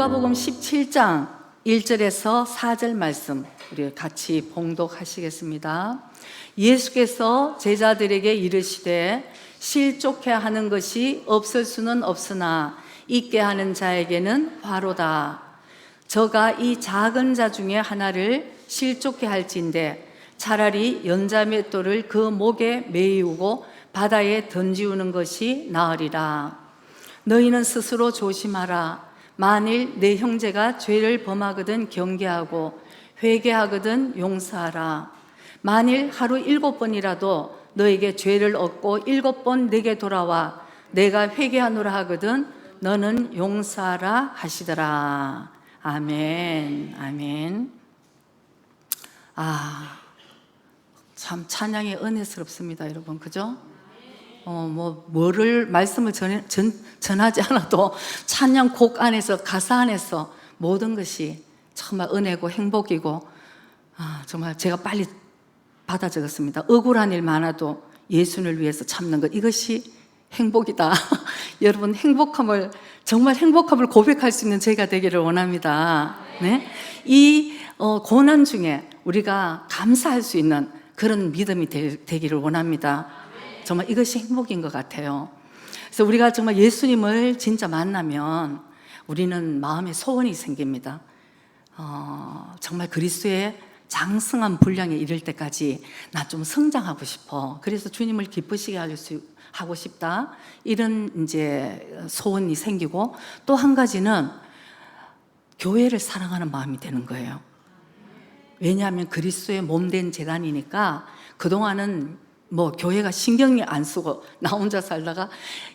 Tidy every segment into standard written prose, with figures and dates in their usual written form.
마가복음 17장 1절에서 4절 말씀 우리 같이 봉독하시겠습니다. 예수께서 제자들에게 이르시되 실족해 하는 것이 없을 수는 없으나 있게 하는 자에게는 바로다. 저가 이 작은 자 중에 하나를 실족해 할진대 차라리 연자맷돌을 그 목에 매이우고 바다에 던지우는 것이 나으리라. 너희는 스스로 조심하라. 만일 내 형제가 죄를 범하거든 경계하고 회개하거든 용서하라. 만일 하루 7번이라도 너에게 죄를 얻고 7번 내게 돌아와 내가 회개하노라 하거든 너는 용서하라 하시더라. 아멘. 아멘. 참 찬양이 은혜스럽습니다, 여러분. 그죠? 뭐를 말씀을 전하지 않아도 찬양 곡 안에서 가사 안에서 모든 것이 정말 은혜고 행복이고 정말 제가 빨리 받아 적었습니다. 억울한 일 많아도 예수를 위해서 참는 것, 이것이 행복이다. 여러분, 정말 행복함을 고백할 수 있는 제가 되기를 원합니다. 네? 이 고난 중에 우리가 감사할 수 있는 그런 믿음이 되기를 원합니다. 정말 이것이 행복인 것 같아요. 그래서 우리가 정말 예수님을 진짜 만나면 우리는 마음에 소원이 생깁니다. 정말 그리스도의 장성한 분량에 이를 때까지 나 좀 성장하고 싶어. 그래서 주님을 기쁘시게 하고 싶다. 이런 이제 소원이 생기고, 또 한 가지는 교회를 사랑하는 마음이 되는 거예요. 왜냐하면 그리스도의 몸된 재단이니까 그동안은 교회가 신경이 안 쓰고 나 혼자 살다가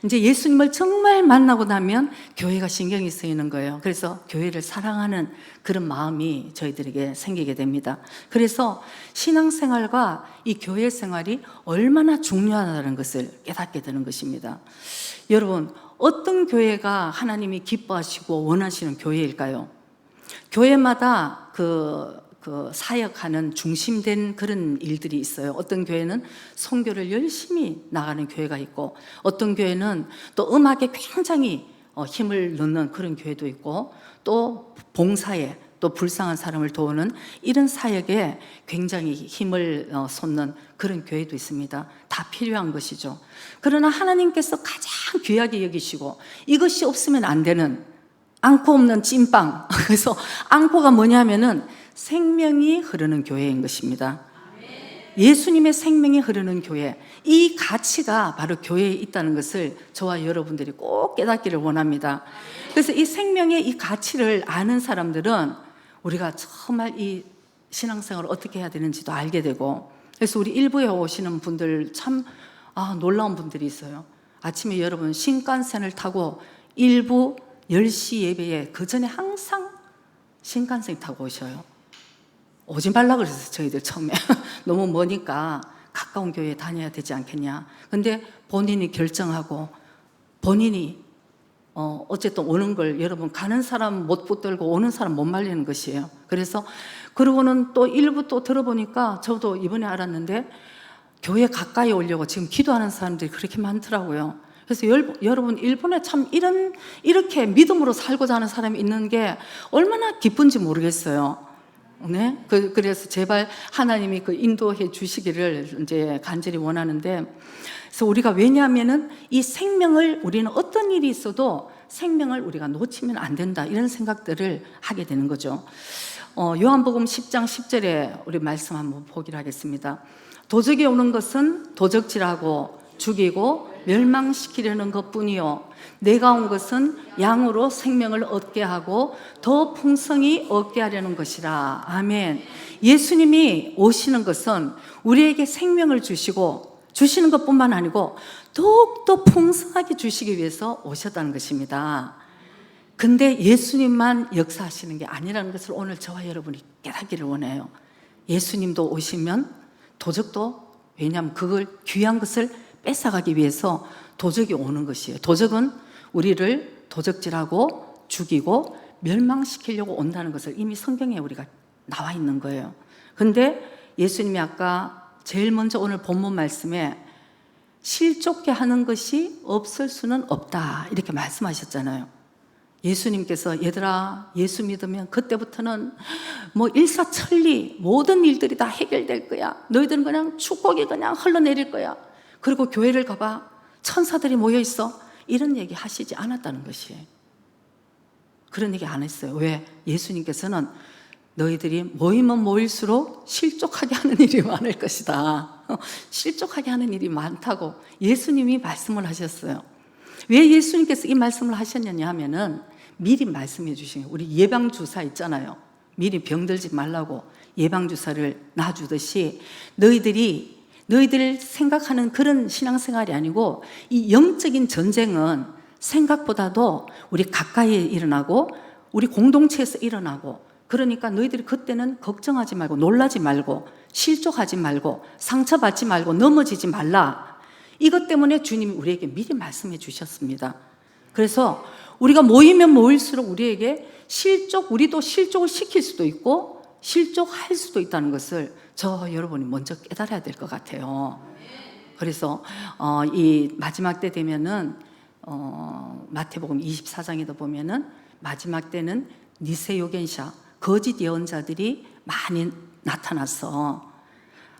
이제 예수님을 정말 만나고 나면 교회가 신경이 쓰이는 거예요. 그래서 교회를 사랑하는 그런 마음이 저희들에게 생기게 됩니다. 그래서 신앙생활과 이 교회 생활이 얼마나 중요하다는 것을 깨닫게 되는 것입니다. 여러분, 어떤 교회가 하나님이 기뻐하시고 원하시는 교회일까요? 교회마다 그 사역하는 중심된 그런 일들이 있어요. 어떤 교회는 선교를 열심히 나가는 교회가 있고, 어떤 교회는 또 음악에 굉장히 힘을 넣는 그런 교회도 있고, 또 봉사에, 또 불쌍한 사람을 도우는 이런 사역에 굉장히 힘을 쏟는 그런 교회도 있습니다. 다 필요한 것이죠. 그러나 하나님께서 가장 귀하게 여기시고 이것이 없으면 안 되는 앙코 없는 찐빵, 그래서 앙코가 뭐냐면은 생명이 흐르는 교회인 것입니다. 예수님의 생명이 흐르는 교회, 이 가치가 바로 교회에 있다는 것을 저와 여러분들이 꼭 깨닫기를 원합니다. 그래서 이 생명의 이 가치를 아는 사람들은 우리가 정말 이 신앙생활을 어떻게 해야 되는지도 알게 되고, 그래서 우리 일부에 오시는 분들 참 놀라운 분들이 있어요. 아침에 여러분 신칸센을 타고 일부 10시 예배에 그 전에 항상 신칸센 타고 오셔요. 오지 말라 그랬어요, 저희들 처음에. 너무 머니까 가까운 교회에 다녀야 되지 않겠냐. 근데 본인이 결정하고 본인이 어쨌든 오는 걸, 여러분, 가는 사람 못 붙들고 오는 사람 못 말리는 것이에요. 그래서 그러고는 또 일부 또 들어보니까 저도 이번에 알았는데 교회 가까이 오려고 지금 기도하는 사람들이 그렇게 많더라고요. 그래서 여러분, 일본에 참 이렇게 믿음으로 살고자 하는 사람이 있는 게 얼마나 기쁜지 모르겠어요. 네? 그래서 제발 하나님이 그 인도해 주시기를 이제 간절히 원하는데, 그래서 우리가, 왜냐하면은 이 생명을, 우리는 어떤 일이 있어도 생명을 우리가 놓치면 안 된다, 이런 생각들을 하게 되는 거죠. 요한복음 10장 10절에 우리 말씀 한번 보기로 하겠습니다. 도적이 오는 것은 도적질하고 죽이고 멸망시키려는 것뿐이요, 내가 온 것은 양으로 생명을 얻게 하고 더 풍성히 얻게 하려는 것이라. 아멘. 예수님이 오시는 것은 우리에게 생명을 주시는 것뿐만 아니고 더욱더 풍성하게 주시기 위해서 오셨다는 것입니다. 근데 예수님만 역사하시는 게 아니라는 것을 오늘 저와 여러분이 깨닫기를 원해요. 예수님도 오시면 도적도, 왜냐하면 그걸, 귀한 것을 뺏어가기 위해서 도적이 오는 것이에요. 도적은 우리를 도적질하고 죽이고 멸망시키려고 온다는 것을 이미 성경에 우리가 나와 있는 거예요. 근데 예수님이 아까 제일 먼저 오늘 본문 말씀에 실족게 하는 것이 없을 수는 없다, 이렇게 말씀하셨잖아요. 예수님께서 얘들아 예수 믿으면 그때부터는 뭐 일사천리 모든 일들이 다 해결될 거야. 너희들은 그냥 축복이 그냥 흘러내릴 거야. 그리고 교회를 가봐. 천사들이 모여 있어. 이런 얘기 하시지 않았다는 것이에요. 그런 얘기 안 했어요. 왜? 예수님께서는 너희들이 모이면 모일수록 실족하게 하는 일이 많을 것이다. 실족하게 하는 일이 많다고 예수님이 말씀을 하셨어요. 왜 예수님께서 이 말씀을 하셨느냐 하면은 미리 말씀해 주신 거예요. 우리 예방주사 있잖아요. 미리 병들지 말라고 예방주사를 놔주듯이 너희들 생각하는 그런 신앙생활이 아니고 이 영적인 전쟁은 생각보다도 우리 가까이에 일어나고 우리 공동체에서 일어나고, 그러니까 너희들이 그때는 걱정하지 말고 놀라지 말고 실족하지 말고 상처받지 말고 넘어지지 말라. 이것 때문에 주님이 우리에게 미리 말씀해 주셨습니다. 그래서 우리가 모이면 모일수록 우리에게 우리도 실족을 시킬 수도 있고 실족할 수도 있다는 것을 여러분이 먼저 깨달아야 될 것 같아요. 그래서 이 마지막 때 되면은 마태복음 24장에도 보면은 마지막 때는 니세 요견자, 거짓 예언자들이 많이 나타나서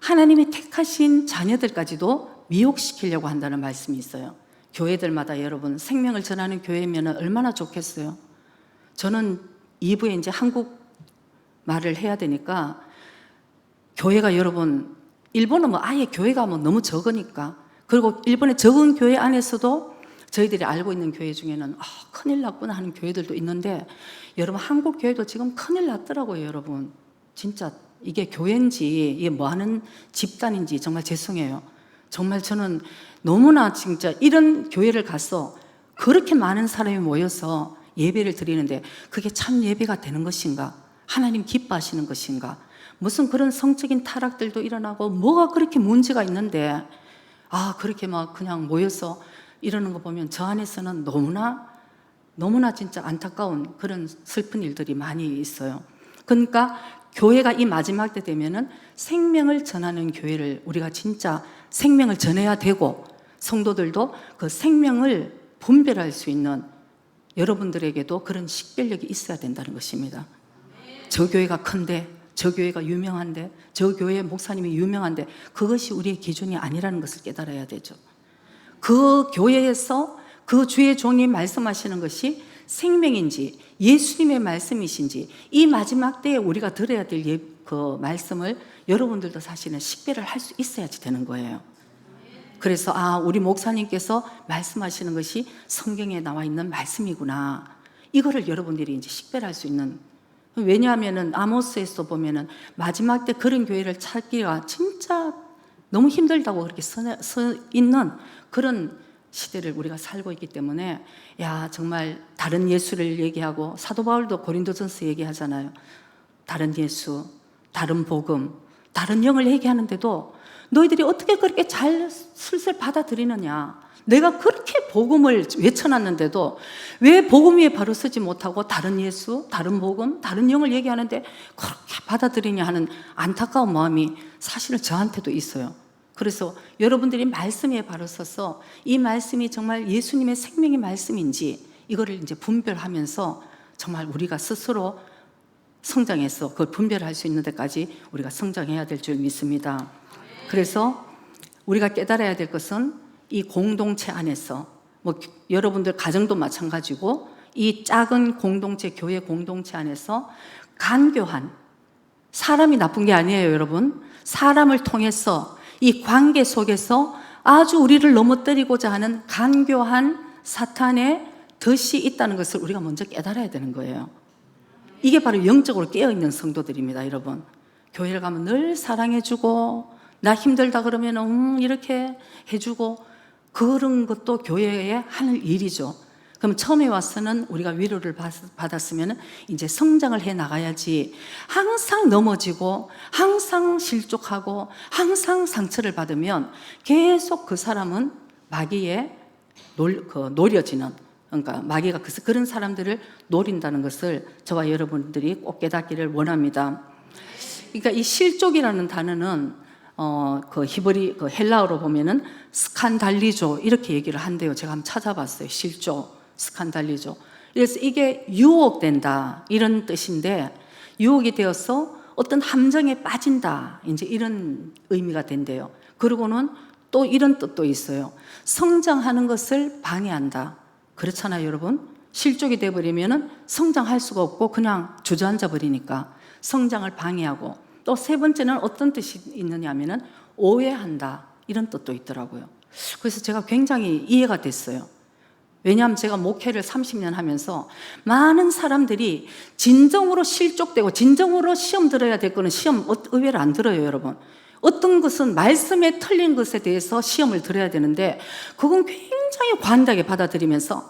하나님이 택하신 자녀들까지도 미혹시키려고 한다는 말씀이 있어요. 교회들마다 여러분 생명을 전하는 교회면 얼마나 좋겠어요. 저는 2부에 이제 한국 말을 해야 되니까 교회가 여러분 일본은 뭐 아예 교회가 뭐 너무 적으니까, 그리고 일본의 적은 교회 안에서도 저희들이 알고 있는 교회 중에는 큰일 났구나 하는 교회들도 있는데, 여러분 한국 교회도 지금 큰일 났더라고요. 여러분 진짜 이게 교회인지 이게 뭐하는 집단인지 정말 죄송해요. 정말 저는 너무나 진짜 이런 교회를 가서 그렇게 많은 사람이 모여서 예배를 드리는데 그게 참 예배가 되는 것인가? 하나님 기뻐하시는 것인가? 무슨 그런 성적인 타락들도 일어나고 뭐가 그렇게 문제가 있는데 그렇게 막 그냥 모여서 이러는 거 보면 저 안에서는 너무나 진짜 안타까운 그런 슬픈 일들이 많이 있어요. 그러니까 교회가 이 마지막 때 되면은 생명을 전하는 교회를 우리가 진짜 생명을 전해야 되고, 성도들도 그 생명을 분별할 수 있는 여러분들에게도 그런 식별력이 있어야 된다는 것입니다. 저 교회가 큰데, 저 교회가 유명한데, 저 교회 목사님이 유명한데, 그것이 우리의 기준이 아니라는 것을 깨달아야 되죠. 그 교회에서 그 주의 종이 말씀하시는 것이 생명인지 예수님의 말씀이신지, 이 마지막 때에 우리가 들어야 될 그 말씀을 여러분들도 사실은 식별을 할 수 있어야지 되는 거예요. 그래서 우리 목사님께서 말씀하시는 것이 성경에 나와 있는 말씀이구나, 이거를 여러분들이 이제 식별할 수 있는, 왜냐하면은 아모스에서 보면은 마지막 때 그런 교회를 찾기가 진짜 너무 힘들다고 그렇게 써 있는 그런 시대를 우리가 살고 있기 때문에, 정말 다른 예수를 얘기하고, 사도 바울도 고린도전서 얘기하잖아요. 다른 예수, 다른 복음, 다른 영을 얘기하는데도 너희들이 어떻게 그렇게 잘 슬슬 받아들이느냐? 내가 그렇게 복음을 외쳐놨는데도 왜 복음 위에 바로 서지 못하고 다른 예수, 다른 복음, 다른 영을 얘기하는데 그렇게 받아들이냐 하는 안타까운 마음이 사실은 저한테도 있어요. 그래서 여러분들이 말씀 위에 바로 서서 이 말씀이 정말 예수님의 생명의 말씀인지 이거를 이제 분별하면서 정말 우리가 스스로 성장해서 그걸 분별할 수 있는 데까지 우리가 성장해야 될 줄 믿습니다. 그래서 우리가 깨달아야 될 것은 이 공동체 안에서, 여러분들 가정도 마찬가지고 이 작은 공동체, 교회 공동체 안에서 간교한, 사람이 나쁜 게 아니에요, 여러분. 사람을 통해서 이 관계 속에서 아주 우리를 넘어뜨리고자 하는 간교한 사탄의 덫이 있다는 것을 우리가 먼저 깨달아야 되는 거예요. 이게 바로 영적으로 깨어있는 성도들입니다, 여러분. 교회를 가면 늘 사랑해주고, 나 힘들다 그러면 이렇게 해주고, 그런 것도 교회에 하는 일이죠. 그럼 처음에 와서는 우리가 위로를 받았으면 이제 성장을 해 나가야지, 항상 넘어지고 항상 실족하고 항상 상처를 받으면 계속 그 사람은 마귀에 노려지는, 그러니까 마귀가 그런 사람들을 노린다는 것을 저와 여러분들이 꼭 깨닫기를 원합니다. 그러니까 이 실족이라는 단어는 그 헬라어로 보면은 스칸달리조 이렇게 얘기를 한대요. 제가 한번 찾아봤어요. 실족, 스칸달리조. 그래서 이게 유혹된다 이런 뜻인데, 유혹이 되어서 어떤 함정에 빠진다 이제 이런 의미가 된대요. 그리고는 또 이런 뜻도 있어요. 성장하는 것을 방해한다. 그렇잖아요, 여러분. 실족이 돼버리면은 성장할 수가 없고 그냥 주저앉아 버리니까 성장을 방해하고, 또 세 번째는 어떤 뜻이 있느냐 하면은 오해한다 이런 뜻도 있더라고요. 그래서 제가 굉장히 이해가 됐어요. 왜냐하면 제가 목회를 30년 하면서 많은 사람들이 진정으로 실족되고 진정으로 시험 들어야 될 거는 시험 의외로 안 들어요, 여러분. 어떤 것은 말씀에 틀린 것에 대해서 시험을 들어야 되는데 그건 굉장히 관대하게 받아들이면서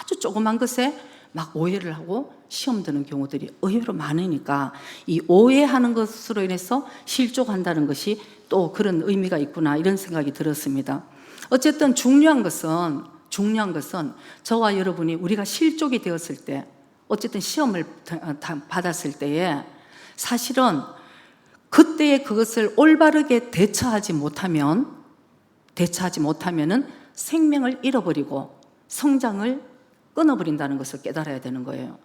아주 조그만 것에 막 오해를 하고 시험 드는 경우들이 의외로 많으니까, 이 오해하는 것으로 인해서 실족한다는 것이 또 그런 의미가 있구나 이런 생각이 들었습니다. 어쨌든 중요한 것은 저와 여러분이 우리가 실족이 되었을 때, 어쨌든 시험을 받았을 때에 사실은 그때에 그것을 올바르게 대처하지 못하면은 생명을 잃어버리고 성장을 끊어버린다는 것을 깨달아야 되는 거예요.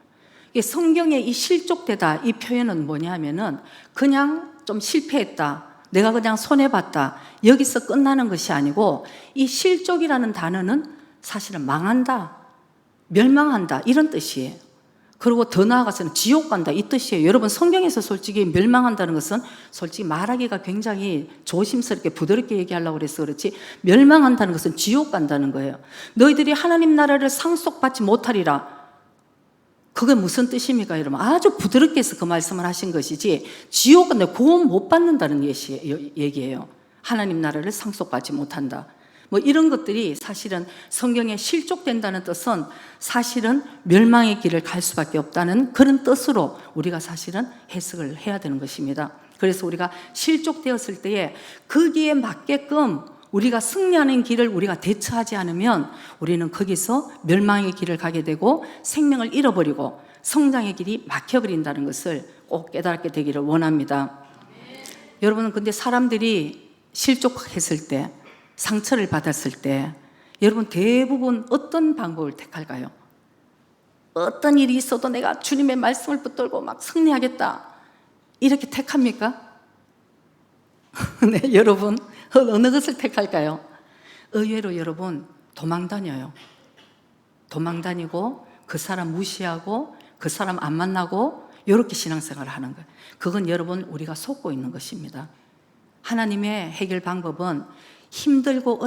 성경에 이 실족되다 이 표현은 뭐냐 하면은 그냥 좀 실패했다, 내가 그냥 손해봤다, 여기서 끝나는 것이 아니고, 이 실족이라는 단어는 사실은 망한다, 멸망한다 이런 뜻이에요. 그리고 더 나아가서는 지옥 간다 이 뜻이에요. 여러분, 성경에서 솔직히 멸망한다는 것은 솔직히 말하기가 굉장히 조심스럽게 부드럽게 얘기하려고 그래서 그렇지, 멸망한다는 것은 지옥 간다는 거예요. 너희들이 하나님 나라를 상속받지 못하리라, 그게 무슨 뜻입니까, 여러분? 아주 부드럽게 해서 그 말씀을 하신 것이지, 지옥 간다, 구원 못 받는다는 얘기예요. 하나님 나라를 상속받지 못한다, 뭐 이런 것들이 사실은 성경에 실족된다는 뜻은 사실은 멸망의 길을 갈 수밖에 없다는 그런 뜻으로 우리가 사실은 해석을 해야 되는 것입니다. 그래서 우리가 실족되었을 때에 거기에 맞게끔 우리가 승리하는 길을 우리가 대처하지 않으면 우리는 거기서 멸망의 길을 가게 되고 생명을 잃어버리고 성장의 길이 막혀버린다는 것을 꼭 깨닫게 되기를 원합니다. 여러분은 근데 사람들이 실족했을 때, 상처를 받았을 때 여러분 대부분 어떤 방법을 택할까요? 어떤 일이 있어도 내가 주님의 말씀을 붙들고 막 승리하겠다 이렇게 택합니까? 네, 여러분 어느 것을 택할까요? 의외로 여러분 도망 다니고 그 사람 무시하고 그 사람 안 만나고 이렇게 신앙생활을 하는 거예요. 그건 여러분 우리가 속고 있는 것입니다. 하나님의 해결 방법은 힘들고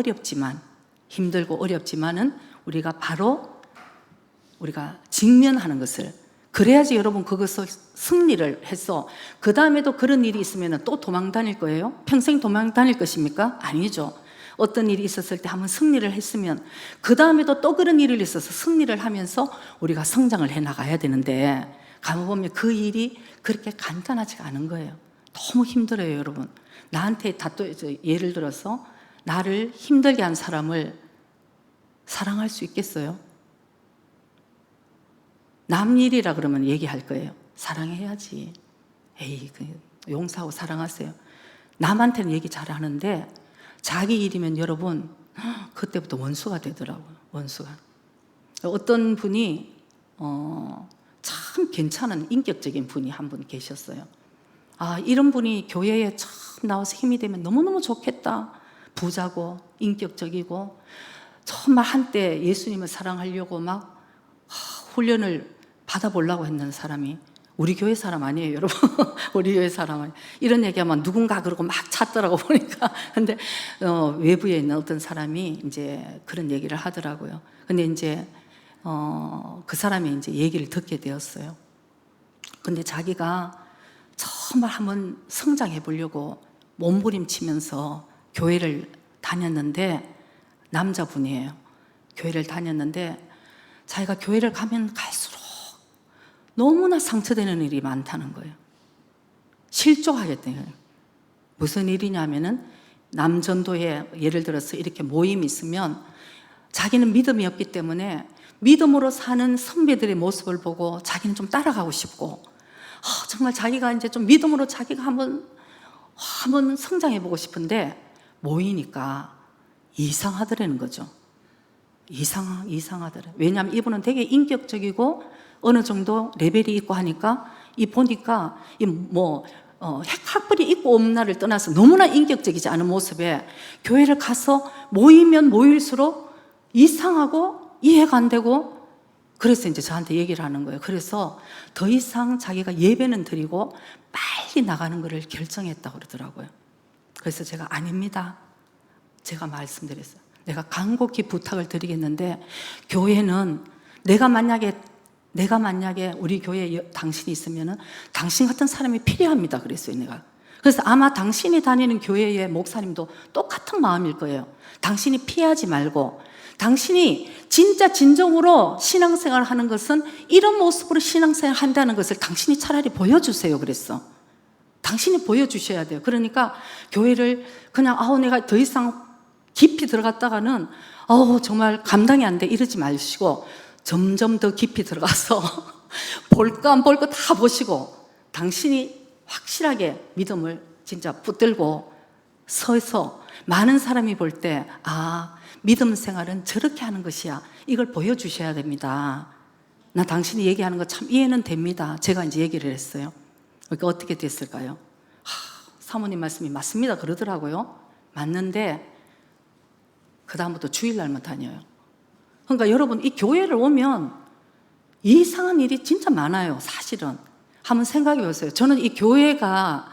어렵지만은 우리가 바로 우리가 직면하는 것을, 그래야지 여러분 그것을 승리를 해서 그 다음에도 그런 일이 있으면 또 도망 다닐 거예요? 평생 도망 다닐 것입니까? 아니죠. 어떤 일이 있었을 때 한번 승리를 했으면 그 다음에도 또 그런 일이 있어서 승리를 하면서 우리가 성장을 해 나가야 되는데, 가보면 그 일이 그렇게 간단하지가 않은 거예요. 너무 힘들어요, 여러분. 나한테 예를 들어서 나를 힘들게 한 사람을 사랑할 수 있겠어요? 남 일이라 그러면 얘기할 거예요. 사랑해야지. 에이, 용서하고 사랑하세요. 남한테는 얘기 잘하는데 자기 일이면 여러분 그때부터 원수가 되더라고요. 원수가. 어떤 분이 참 괜찮은 인격적인 분이 한 분 계셨어요. 이런 분이 교회에 참 나와서 힘이 되면 너무너무 좋겠다. 부자고 인격적이고 정말 한때 예수님을 사랑하려고 막 훈련을 받아보려고 했는 사람이 우리 교회 사람 아니에요, 여러분. 우리 교회 사람 아니에요. 이런 얘기하면 누군가 그러고 막 찾더라고 보니까. 근데 외부에 있는 어떤 사람이 이제 그런 얘기를 하더라고요. 근데 이제 그 사람이 이제 얘기를 듣게 되었어요. 근데 자기가 정말 한번 성장해 보려고 몸부림치면서 교회를 다녔는데, 남자분이에요. 교회를 다녔는데 자기가 교회를 가면 갈수록 너무나 상처되는 일이 많다는 거예요. 실족하겠대요. 무슨 일이냐면은 남전도에 예를 들어서 이렇게 모임이 있으면 자기는 믿음이 없기 때문에 믿음으로 사는 선배들의 모습을 보고 자기는 좀 따라가고 싶고, 정말 자기가 이제 좀 믿음으로 자기가 한번 성장해 보고 싶은데 모이니까 이상하더라는 거죠. 이상하더라. 왜냐하면 이분은 되게 인격적이고 어느 정도 레벨이 있고 하니까 보니까 학벌이 있고 없나를 떠나서 너무나 인격적이지 않은 모습에 교회를 가서 모이면 모일수록 이상하고 이해가 안 되고, 그래서 이제 저한테 얘기를 하는 거예요. 그래서 더 이상 자기가 예배는 드리고 빨리 나가는 것을 결정했다고 그러더라고요. 그래서 제가 아닙니다. 제가 말씀드렸어요. 내가 간곡히 부탁을 드리겠는데, 교회는 내가 만약에 우리 교회에 당신이 있으면은 당신 같은 사람이 필요합니다. 그랬어요, 내가. 그래서 아마 당신이 다니는 교회의 목사님도 똑같은 마음일 거예요. 당신이 피하지 말고, 당신이 진짜 진정으로 신앙생활을 하는 것은 이런 모습으로 신앙생활을 한다는 것을 당신이 차라리 보여주세요. 그랬어. 당신이 보여주셔야 돼요. 그러니까 교회를 그냥 내가 더 이상 깊이 들어갔다가는 정말 감당이 안 돼 이러지 마시고, 점점 더 깊이 들어가서 볼 거 안 볼 거 다 보시고, 당신이 확실하게 믿음을 진짜 붙들고 서서 많은 사람이 볼 때 믿음 생활은 저렇게 하는 것이야, 이걸 보여주셔야 됩니다. 나 당신이 얘기하는 거 참 이해는 됩니다. 제가 이제 얘기를 했어요. 그러니까 어떻게 됐을까요? 사모님 말씀이 맞습니다 그러더라고요. 맞는데 그 다음부터 주일날만 다녀요. 그러니까 여러분, 이 교회를 오면 이상한 일이 진짜 많아요. 사실은 한번 생각해 보세요. 저는 이 교회가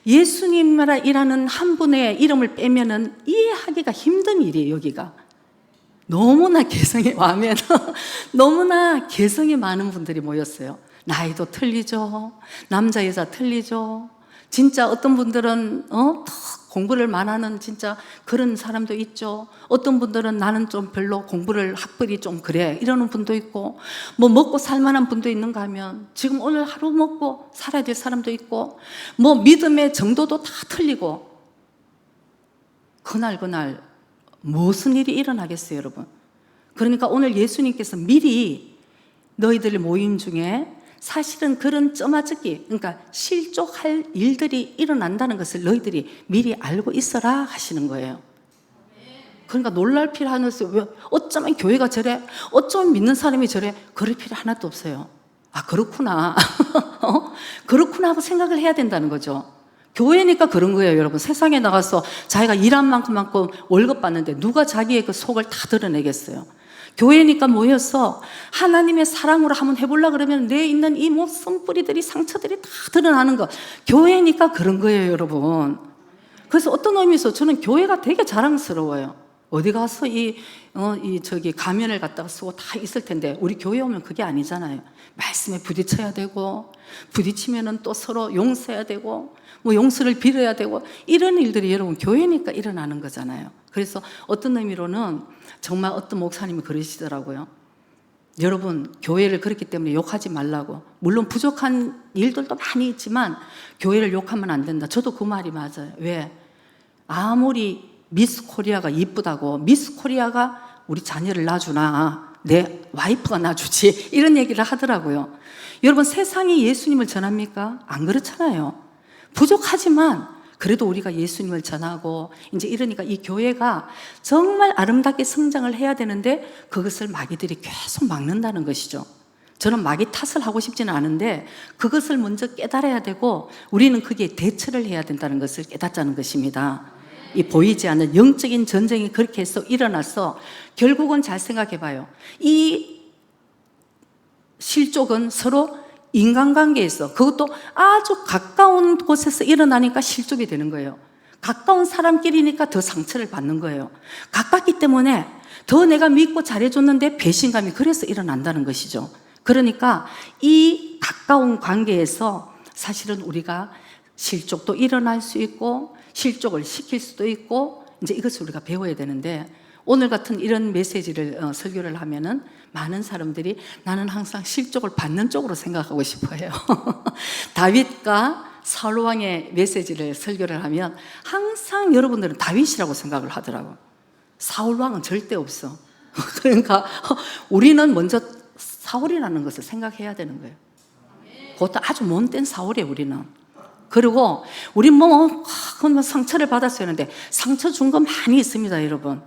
예수님이라는 한 분의 이름을 빼면은 이해하기가 힘든 일이에요. 여기가 너무나 개성이 와면 너무나 개성이 많은 분들이 모였어요. 나이도 틀리죠. 남자 여자 틀리죠. 진짜 어떤 분들은 더 공부를 많아하는 진짜 그런 사람도 있죠. 어떤 분들은 나는 좀 별로 공부를 학벌이 좀 그래 이러는 분도 있고, 먹고 살만한 분도 있는가 하면 지금 오늘 하루 먹고 살아야 될 사람도 있고, 믿음의 정도도 다 틀리고, 그날 무슨 일이 일어나겠어요, 여러분? 그러니까 오늘 예수님께서 미리 너희들 모임 중에 사실은 그런 쩌마적기, 그러니까 실족할 일들이 일어난다는 것을 너희들이 미리 알고 있어라 하시는 거예요. 그러니까 놀랄 필요 하나 없어요. 왜? 어쩌면 교회가 저래, 어쩌면 믿는 사람이 저래, 그럴 필요 하나도 없어요. 그렇구나. 그렇구나 하고 생각을 해야 된다는 거죠. 교회니까 그런 거예요, 여러분. 세상에 나가서 자기가 일한 만큼 월급 받는데 누가 자기의 그 속을 다 드러내겠어요? 교회니까 모여서 하나님의 사랑으로 한번 해보려고 그러면 내 있는 이 쓴뿌리들이, 상처들이 다 드러나는 거. 교회니까 그런 거예요, 여러분. 그래서 어떤 의미에서 저는 교회가 되게 자랑스러워요. 어디 가서 가면을 갖다가 쓰고 다 있을 텐데, 우리 교회 오면 그게 아니잖아요. 말씀에 부딪혀야 되고, 부딪히면은 또 서로 용서해야 되고, 용서를 빌어야 되고, 이런 일들이 여러분 교회니까 일어나는 거잖아요. 그래서 어떤 의미로는 정말 어떤 목사님이 그러시더라고요. 여러분, 교회를 그렇기 때문에 욕하지 말라고. 물론 부족한 일들도 많이 있지만 교회를 욕하면 안 된다. 저도 그 말이 맞아요. 왜? 아무리 미스 코리아가 이쁘다고 미스 코리아가 우리 자녀를 낳아주나, 내 와이프가 낳아주지, 이런 얘기를 하더라고요. 여러분, 세상이 예수님을 전합니까? 안 그렇잖아요. 부족하지만 그래도 우리가 예수님을 전하고 이제 이러니까 이 교회가 정말 아름답게 성장을 해야 되는데 그것을 마귀들이 계속 막는다는 것이죠. 저는 마귀 탓을 하고 싶지는 않은데 그것을 먼저 깨달아야 되고, 우리는 거기에 대처를 해야 된다는 것을 깨닫자는 것입니다. 이 보이지 않는 영적인 전쟁이 그렇게 해서 일어나서 결국은 잘 생각해 봐요. 이 실족은 서로 인간관계에서, 그것도 아주 가까운 곳에서 일어나니까 실족이 되는 거예요. 가까운 사람끼리니까 더 상처를 받는 거예요. 가깝기 때문에 더 내가 믿고 잘해줬는데 배신감이 그래서 일어난다는 것이죠. 그러니까 이 가까운 관계에서 사실은 우리가 실족도 일어날 수 있고 실족을 시킬 수도 있고, 이제 이것을 우리가 배워야 되는데, 오늘 같은 이런 메시지를 설교를 하면은 많은 사람들이 나는 항상 실족을 받는 쪽으로 생각하고 싶어요. 다윗과 사울 왕의 메시지를 설교를 하면 항상 여러분들은 다윗이라고 생각을 하더라고요. 사울 왕은 절대 없어. 그러니까 우리는 먼저 사울이라는 것을 생각해야 되는 거예요. 그것도 아주 못된 사울이에요, 우리는. 그리고 우리 상처를 받았어야 하는데 상처 준 거 많이 있습니다, 여러분.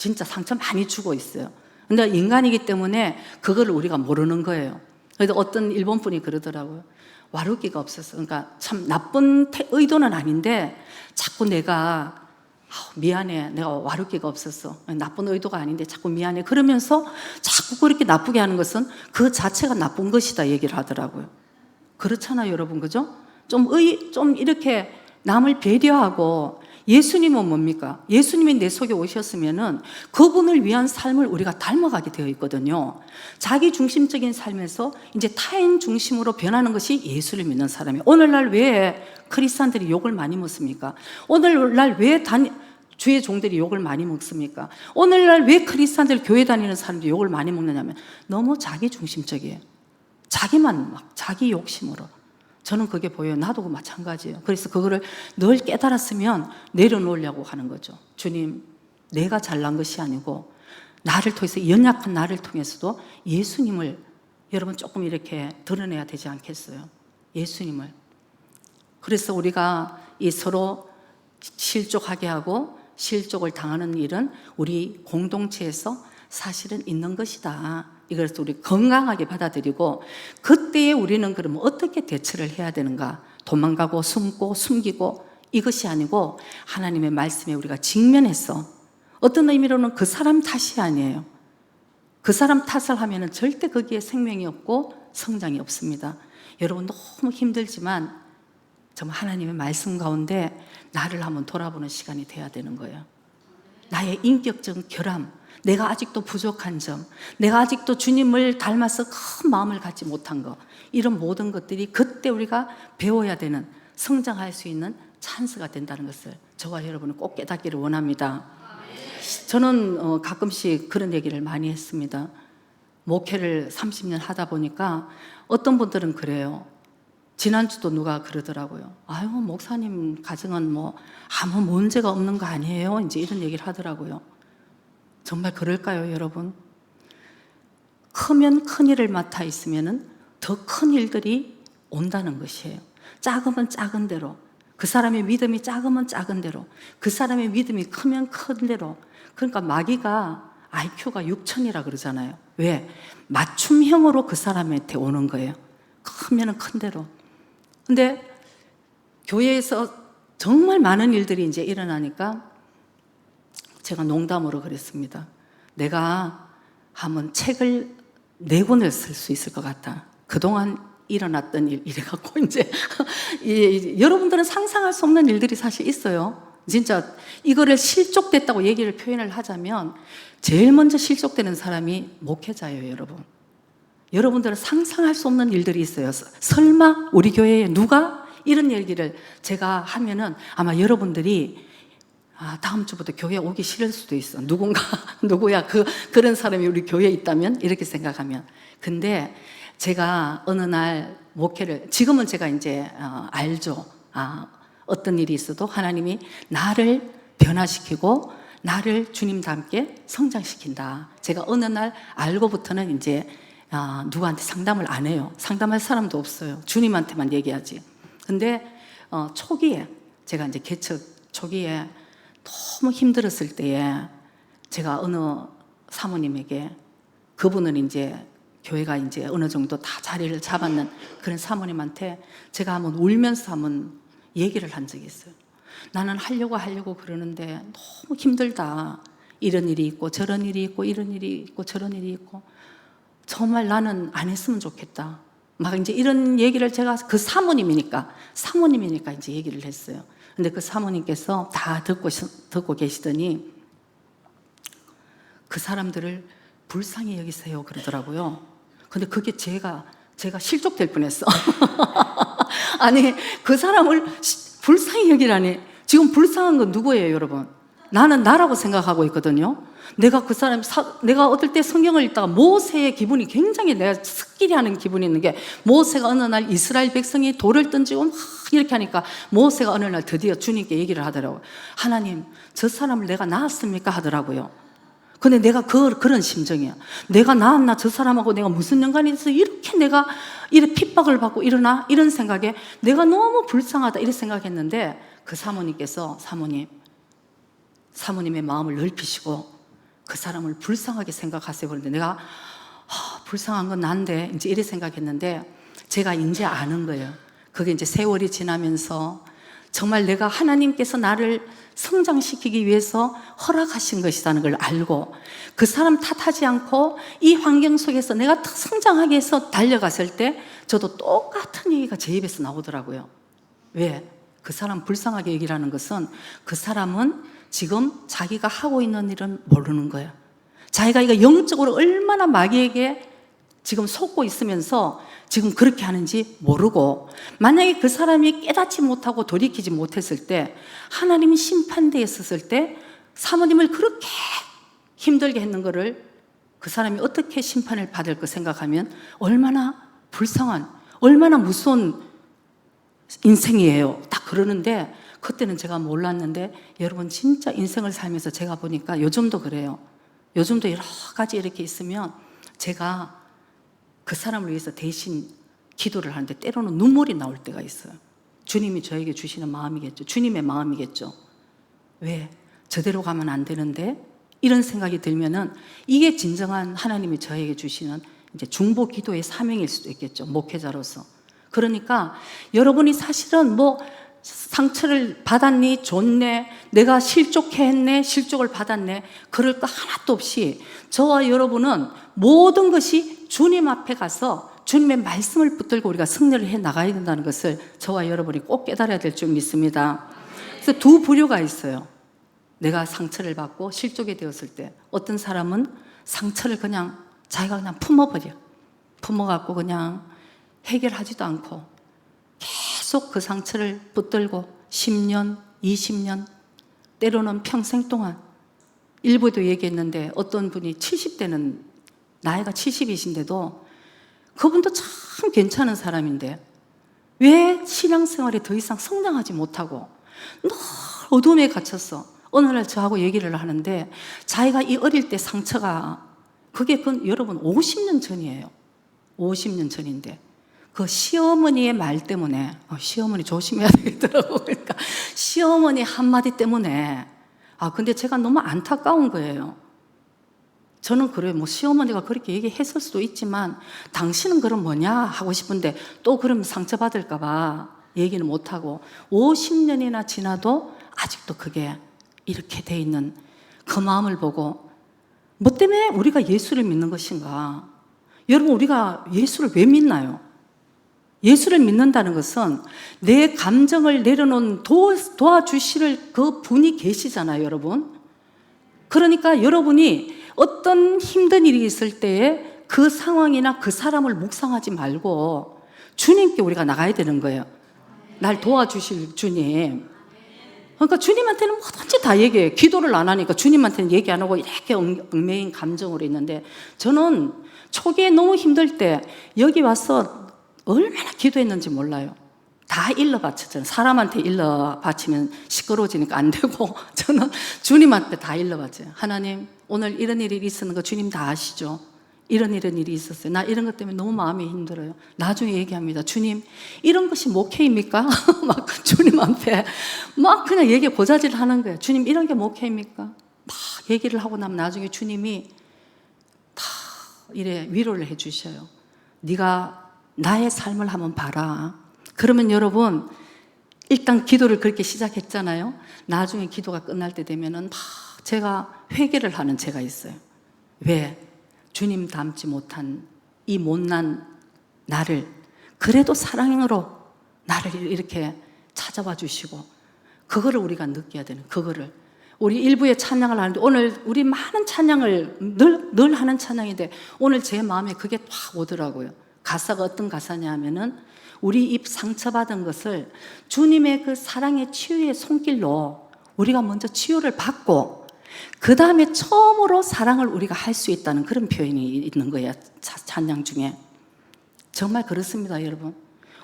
진짜 상처 많이 주고 있어요. 근데 인간이기 때문에 그거를 우리가 모르는 거예요. 그래서 어떤 일본 분이 그러더라고요. 와르기가 없어서. 그러니까 참 나쁜 의도는 아닌데 자꾸 내가 미안해, 내가 와르기가 없었어, 나쁜 의도가 아닌데 자꾸 미안해 그러면서 자꾸 그렇게 나쁘게 하는 것은 그 자체가 나쁜 것이다 얘기를 하더라고요. 그렇잖아요 여러분, 그죠? 좀 이렇게 남을 배려하고. 예수님은 뭡니까? 예수님이 내 속에 오셨으면은 그분을 위한 삶을 우리가 닮아가게 되어 있거든요. 자기 중심적인 삶에서 이제 타인 중심으로 변하는 것이 예수를 믿는 사람이에요. 오늘날 왜 크리스찬들이 욕을 많이 먹습니까? 오늘날 왜 주의 종들이 욕을 많이 먹습니까? 오늘날 왜 크리스찬들 교회 다니는 사람들이 욕을 많이 먹느냐면 너무 자기 중심적이에요. 자기만 막 자기 욕심으로. 저는 그게 보여요. 나도 마찬가지예요. 그래서 그거를 늘 깨달았으면 내려놓으려고 하는 거죠. 주님, 내가 잘난 것이 아니고 나를 통해서, 연약한 나를 통해서도 예수님을 여러분 조금 이렇게 드러내야 되지 않겠어요? 예수님을. 그래서 우리가 이 서로 실족하게 하고 실족을 당하는 일은 우리 공동체에서 사실은 있는 것이다. 이것을 우리 건강하게 받아들이고, 그때에 우리는 그러면 어떻게 대처를 해야 되는가? 도망가고 숨고 숨기고 이것이 아니고 하나님의 말씀에 우리가 직면해서, 어떤 의미로는 그 사람 탓이 아니에요. 그 사람 탓을 하면은 절대 거기에 생명이 없고 성장이 없습니다. 여러분 너무 힘들지만 정말 하나님의 말씀 가운데 나를 한번 돌아보는 시간이 돼야 되는 거예요. 나의 인격적 결함, 내가 아직도 부족한 점, 내가 아직도 주님을 닮아서 큰 마음을 갖지 못한 것, 이런 모든 것들이 그때 우리가 배워야 되는, 성장할 수 있는 찬스가 된다는 것을 저와 여러분은 꼭 깨닫기를 원합니다. 저는 가끔씩 그런 얘기를 많이 했습니다. 목회를 30년 하다 보니까 어떤 분들은 그래요. 지난주도 누가 그러더라고요. 아유, 목사님 가정은 뭐 아무 문제가 없는 거 아니에요? 이제 이런 얘기를 하더라고요. 정말 그럴까요, 여러분? 크면 큰 일을 맡아 있으면은 더 큰 일들이 온다는 것이에요. 작으면 작은 대로, 그 사람의 믿음이 작으면 작은 대로, 그 사람의 믿음이 크면 큰 대로. 그러니까 마귀가 IQ가 6천이라 그러잖아요. 왜? 맞춤형으로 그 사람한테 오는 거예요. 크면은 큰 대로. 근데 교회에서 정말 많은 일들이 이제 일어나니까 제가 농담으로 그랬습니다. 내가 한번 책을 4권을 쓸 수 있을 것 같다. 그동안 일어났던 일, 이래갖고 이제 여러분들은 상상할 수 없는 일들이 사실 있어요. 진짜 이거를 실족됐다고 얘기를 표현을 하자면 제일 먼저 실족되는 사람이 목회자예요, 여러분. 여러분들은 상상할 수 없는 일들이 있어요. 설마 우리 교회에 누가 이런 얘기를 제가 하면은 아마 여러분들이 다음 주부터 교회 오기 싫을 수도 있어. 누구야 그런 사람이 우리 교회에 있다면 이렇게 생각하면. 근데 제가 어느 날 목회를, 지금은 제가 이제 알죠. 어떤 일이 있어도 하나님이 나를 변화시키고 나를 주님과 함께 성장시킨다. 제가 어느 날 알고부터는 이제 누구한테 상담을 안 해요. 상담할 사람도 없어요. 주님한테만 얘기하지. 근데 초기에 제가 이제 개척 초기에 너무 힘들었을 때에 제가 어느 사모님에게, 그분은 이제 교회가 이제 어느 정도 다 자리를 잡았는 그런 사모님한테 제가 한번 울면서 한번 얘기를 한 적이 있어요. 나는 하려고 그러는데 너무 힘들다. 이런 일이 있고 저런 일이 있고 이런 일이 있고 저런 일이 있고 정말 나는 안 했으면 좋겠다. 막 이제 이런 얘기를 제가, 그 사모님이니까 이제 얘기를 했어요. 근데 그 사모님께서 다 듣고 계시더니 그 사람들을 불쌍히 여기세요 그러더라고요. 근데 그게 제가 실족될 뻔했어. 아니, 그 사람을 불쌍히 여기라니. 지금 불쌍한 건 누구예요, 여러분? 나는 나라고 생각하고 있거든요. 내가 그 사람, 내가 어떨 때 성경을 읽다가 모세의 기분이 굉장히 내가 스끼리 하는 기분이 있는 게, 모세가 어느 날 이스라엘 백성이 돌을 던지고 막 이렇게 하니까 모세가 어느 날 드디어 주님께 얘기를 하더라고요. 하나님, 저 사람을 내가 낳았습니까? 하더라고요. 근데 내가 그런 심정이야. 내가 낳았나? 저 사람하고 내가 무슨 연관이 있어? 이렇게 내가 이렇게 핍박을 받고 일어나? 이런 생각에 내가 너무 불쌍하다 이렇게 생각했는데, 그 사모님께서 사모님의 마음을 넓히시고 그 사람을 불쌍하게 생각하세요. 그런데 내가 불쌍한 건 난데 이제 이래 생각했는데 제가 이제 아는 거예요. 그게 이제 세월이 지나면서 정말 내가 하나님께서 나를 성장시키기 위해서 허락하신 것이라는 걸 알고 그 사람 탓하지 않고 이 환경 속에서 내가 성장하기 위해서 달려갔을 때 저도 똑같은 얘기가 제 입에서 나오더라고요. 왜? 그 사람 불쌍하게 얘기를 하는 것은 그 사람은 지금 자기가 하고 있는 일은 모르는 거예요. 자기가 이거 영적으로 얼마나 마귀에게 지금 속고 있으면서 지금 그렇게 하는지 모르고 만약에 그 사람이 깨닫지 못하고 돌이키지 못했을 때 하나님이 심판대에 섰을 때 사모님을 그렇게 힘들게 했는 거를 그 사람이 어떻게 심판을 받을 거 생각하면 얼마나 불쌍한 얼마나 무서운 인생이에요. 딱 그러는데 그때는 제가 몰랐는데 여러분 진짜 인생을 살면서 제가 보니까 요즘도 그래요. 요즘도 여러 가지 이렇게 있으면 제가 그 사람을 위해서 대신 기도를 하는데 때로는 눈물이 나올 때가 있어요. 주님이 저에게 주시는 마음이겠죠. 주님의 마음이겠죠. 왜? 저대로 가면 안 되는데 이런 생각이 들면은 이게 진정한 하나님이 저에게 주시는 이제 중보 기도의 사명일 수도 있겠죠. 목회자로서. 그러니까 여러분이 사실은 뭐 상처를 받았니? 좋네. 내가 실족해 했네? 실족을 받았네? 그럴 거 하나도 없이 저와 여러분은 모든 것이 주님 앞에 가서 주님의 말씀을 붙들고 우리가 승리를 해 나가야 된다는 것을 저와 여러분이 꼭 깨달아야 될 줄 믿습니다. 그래서 두 부류가 있어요. 내가 상처를 받고 실족이 되었을 때 어떤 사람은 상처를 그냥 자기가 그냥 품어버려. 품어갖고 그냥 해결하지도 않고 계속 그 상처를 붙들고 10년, 20년, 때로는 평생 동안 일부도 얘기했는데 어떤 분이 70대는 나이가 70이신데도 그분도 참 괜찮은 사람인데 왜 신앙생활에 더 이상 성장하지 못하고 늘 어둠에 갇혔어. 어느 날 저하고 얘기를 하는데 자기가 이 어릴 때 상처가 그게 여러분 50년 전이에요. 50년 전인데 그 시어머니의 말 때문에 시어머니 조심해야 되겠더라고. 그러니까 시어머니 한마디 때문에 근데 제가 너무 안타까운 거예요. 저는 그래요. 뭐 시어머니가 그렇게 얘기했을 수도 있지만 당신은 그럼 뭐냐 하고 싶은데 또 그러면 상처받을까 봐 얘기는 못하고 50년이나 지나도 아직도 그게 이렇게 돼 있는 그 마음을 보고 뭐 때문에 우리가 예수를 믿는 것인가? 여러분 우리가 예수를 왜 믿나요? 예수를 믿는다는 것은 내 감정을 내려놓은 도와주실 그 분이 계시잖아요, 여러분. 그러니까 여러분이 어떤 힘든 일이 있을 때에 그 상황이나 그 사람을 묵상하지 말고 주님께 우리가 나가야 되는 거예요. 날 도와주실 주님. 그러니까 주님한테는 뭐든지 다 얘기해요. 기도를 안 하니까 주님한테는 얘기 안 하고 이렇게 얽매인 감정으로 있는데 저는 초기에 너무 힘들 때 여기 와서 얼마나 기도했는지 몰라요. 다 일러 바쳤잖아요. 사람한테 일러 바치면 시끄러워지니까 안 되고 저는 주님한테 다 일러 바쳐요. 하나님 오늘 이런 일이 있었는 거 주님 다 아시죠? 이런 일이 있었어요. 나 이런 것 때문에 너무 마음이 힘들어요. 나중에 얘기합니다. 주님 이런 것이 목회입니까? 막 주님 앞에 막 그냥 얘기 고자질 하는 거예요. 주님 이런 게 목회입니까? 막 얘기를 하고 나면 나중에 주님이 다 이래 위로를 해 주셔요. 네가 나의 삶을 한번 봐라. 그러면 여러분 일단 기도를 그렇게 시작했잖아요. 나중에 기도가 끝날 때 되면은 막 제가 회개를 하는 제가 있어요. 왜? 주님 닮지 못한 이 못난 나를 그래도 사랑으로 나를 이렇게 찾아와 주시고 그거를 우리가 느껴야 되는 그거를 우리 일부의 찬양을 하는데 오늘 우리 많은 찬양을 늘 하는 찬양인데 오늘 제 마음에 그게 확 오더라고요. 가사가 어떤 가사냐 하면은 우리 입 상처받은 것을 주님의 그 사랑의 치유의 손길로 우리가 먼저 치유를 받고 그 다음에 처음으로 사랑을 우리가 할 수 있다는 그런 표현이 있는 거예요. 찬양 중에. 정말 그렇습니다, 여러분.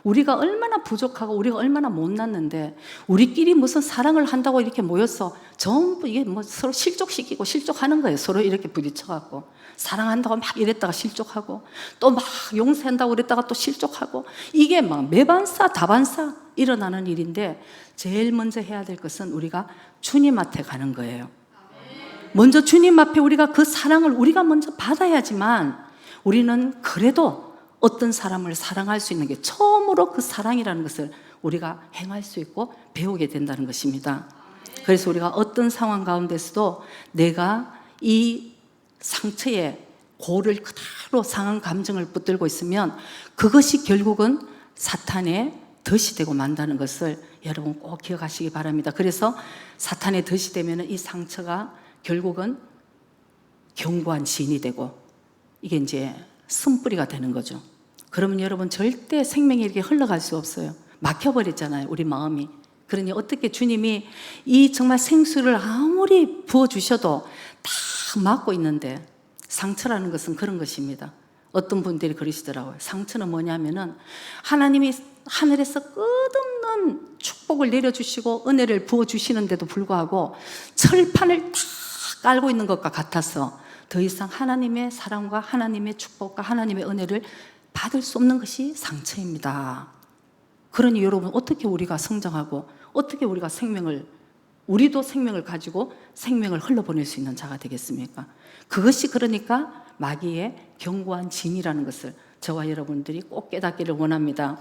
우리가 얼마나 부족하고 우리가 얼마나 못났는데 우리끼리 무슨 사랑을 한다고 이렇게 모여서 전부 이게 뭐 서로 실족시키고 실족하는 거예요. 서로 이렇게 부딪혀갖고 사랑한다고 막 이랬다가 실족하고 또 막 용서한다고 그랬다가 또 실족하고 이게 막 매반사 다반사 일어나는 일인데 제일 먼저 해야 될 것은 우리가 주님한테 가는 거예요. 먼저 주님 앞에 우리가 그 사랑을 우리가 먼저 받아야지만 우리는 그래도 어떤 사람을 사랑할 수 있는 게 처음으로 그 사랑이라는 것을 우리가 행할 수 있고 배우게 된다는 것입니다. 그래서 우리가 어떤 상황 가운데서도 내가 이 상처에 고를 그대로 상한 감정을 붙들고 있으면 그것이 결국은 사탄의 덫이 되고 만다는 것을 여러분 꼭 기억하시기 바랍니다. 그래서 사탄의 덫이 되면 이 상처가 결국은 견고한 진이 되고 이게 이제 쓴뿌리가 되는 거죠. 그러면 여러분 절대 생명이 이렇게 흘러갈 수 없어요. 막혀버렸잖아요, 우리 마음이. 그러니 어떻게 주님이 이 정말 생수를 아무리 부어주셔도 다 막고 있는데, 상처라는 것은 그런 것입니다. 어떤 분들이 그러시더라고요. 상처는 뭐냐면은 하나님이 하늘에서 끝없는 축복을 내려주시고 은혜를 부어주시는데도 불구하고 철판을 다 깔고 있는 것과 같아서 더 이상 하나님의 사랑과 하나님의 축복과 하나님의 은혜를 받을 수 없는 것이 상처입니다. 그러니 여러분, 어떻게 우리가 성장하고 어떻게 우리가 우리도 생명을 가지고 생명을 흘러보낼 수 있는 자가 되겠습니까? 그것이 그러니까 마귀의 견고한 진이라는 것을 저와 여러분들이 꼭 깨닫기를 원합니다.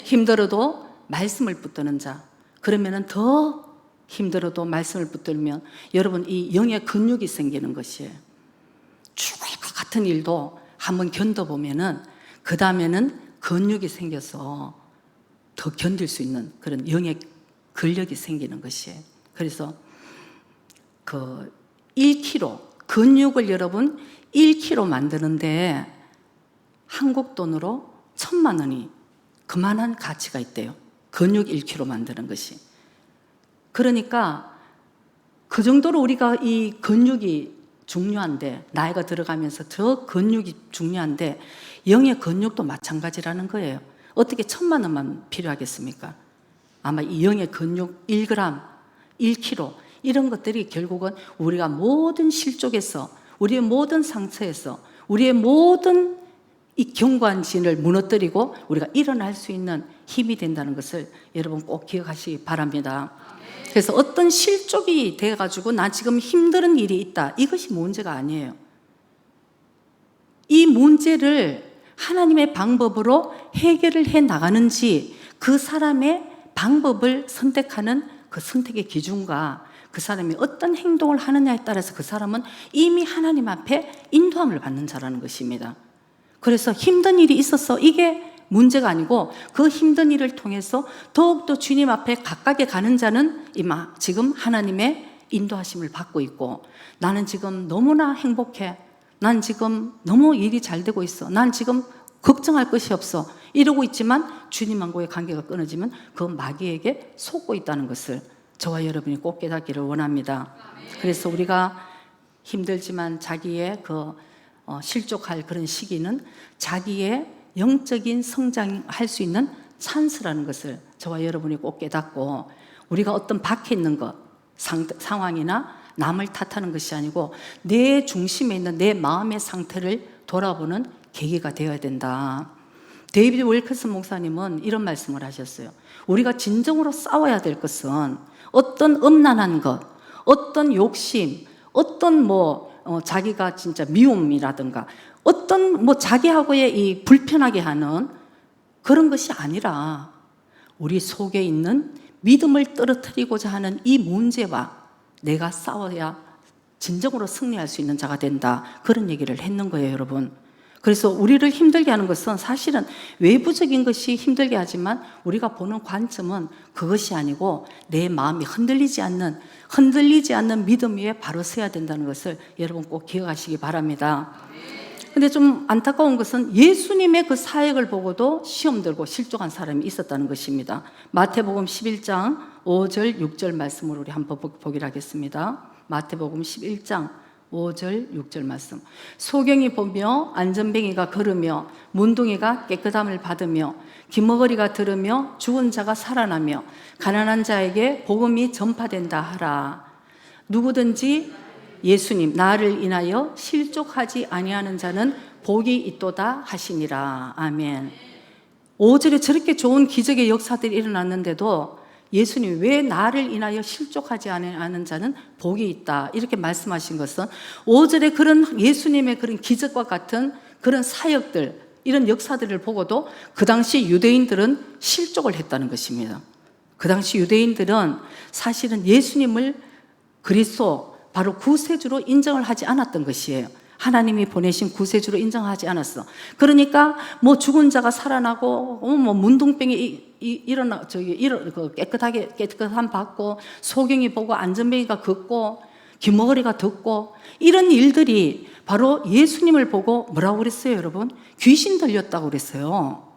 힘들어도 말씀을 붙드는 자, 그러면은 더 힘들어도 말씀을 붙들면 여러분 이 영의 근육이 생기는 것이에요. 죽을 것 같은 일도 한번 견뎌보면은 그 다음에는 근육이 생겨서 더 견딜 수 있는 그런 영의 근력이 생기는 것이에요. 그래서 그 1kg 근육을 여러분 1kg 만드는데 한국 돈으로 1,000만 원이 그만한 가치가 있대요. 근육 1kg 만드는 것이. 그러니까 그 정도로 우리가 이 근육이 중요한데, 나이가 들어가면서 저 근육이 중요한데 영의 근육도 마찬가지라는 거예요. 어떻게 1,000만 원만 필요하겠습니까? 아마 이 영의 근육 1g, 1kg 이런 것들이 결국은 우리가 모든 실족에서, 우리의 모든 상처에서, 우리의 모든 이 견고한 진을 무너뜨리고 우리가 일어날 수 있는 힘이 된다는 것을 여러분 꼭 기억하시기 바랍니다. 그래서 어떤 실족이 돼가지고 나 지금 힘든 일이 있다, 이것이 문제가 아니에요. 이 문제를 하나님의 방법으로 해결을 해 나가는지, 그 사람의 방법을 선택하는 그 선택의 기준과 그 사람이 어떤 행동을 하느냐에 따라서 그 사람은 이미 하나님 앞에 인도함을 받는 자라는 것입니다. 그래서 힘든 일이 있어서 이게 문제가 아니고 그 힘든 일을 통해서 더욱더 주님 앞에 가깝게 가는 자는 지금 하나님의 인도하심을 받고 있고, 나는 지금 너무나 행복해, 난 지금 너무 일이 잘 되고 있어, 난 지금 걱정할 것이 없어, 이러고 있지만 주님하고의 관계가 끊어지면 그 마귀에게 속고 있다는 것을 저와 여러분이 꼭 깨닫기를 원합니다. 그래서 우리가 힘들지만 자기의 실족할 그런 시기는 자기의 영적인 성장할 수 있는 찬스라는 것을 저와 여러분이 꼭 깨닫고, 우리가 어떤 밖에 있는 것, 상황이나 남을 탓하는 것이 아니고 내 중심에 있는 내 마음의 상태를 돌아보는 계기가 되어야 된다. 데이비드 윌커슨 목사님은 이런 말씀을 하셨어요. 우리가 진정으로 싸워야 될 것은 어떤 음란한 것, 어떤 욕심, 어떤 자기가 진짜 미움이라든가 어떤 자기하고의 이 불편하게 하는 그런 것이 아니라 우리 속에 있는 믿음을 떨어뜨리고자 하는 이 문제와 내가 싸워야 진정으로 승리할 수 있는 자가 된다, 그런 얘기를 했는 거예요, 여러분. 그래서 우리를 힘들게 하는 것은 사실은 외부적인 것이 힘들게 하지만 우리가 보는 관점은 그것이 아니고 내 마음이 흔들리지 않는 믿음 위에 바로 서야 된다는 것을 여러분 꼭 기억하시기 바랍니다. 근데 좀 안타까운 것은 예수님의 그 사역을 보고도 시험 들고 실족한 사람이 있었다는 것입니다. 마태복음 11장 5절 6절 말씀을 우리 한번 보기로 하겠습니다. 마태복음 11장 5절 6절 말씀. 소경이 보며 안전뱅이가 걸으며 문둥이가 깨끗함을 받으며 기머거리가 들으며 죽은 자가 살아나며 가난한 자에게 복음이 전파된다 하라. 누구든지 예수님 나를 인하여 실족하지 아니하는 자는 복이 있도다 하시니라. 아멘. 5절에 저렇게 좋은 기적의 역사들이 일어났는데도 예수님이 왜 나를 인하여 실족하지 않은 자는 복이 있다 이렇게 말씀하신 것은 5절에 그런 예수님의 그런 기적과 같은 그런 사역들, 이런 역사들을 보고도 그 당시 유대인들은 실족을 했다는 것입니다. 그 당시 유대인들은 사실은 예수님을 그리스도 바로 구세주로 인정을 하지 않았던 것이에요. 하나님이 보내신 구세주로 인정하지 않았어. 그러니까 뭐 죽은 자가 살아나고 뭐 문둥병이 일어나 깨끗한 받고 소경이 보고 안전뱅이가 걷고 귀머거리가 듣고 이런 일들이 바로 예수님을 보고 뭐라고 그랬어요, 여러분? 귀신 들렸다고 그랬어요.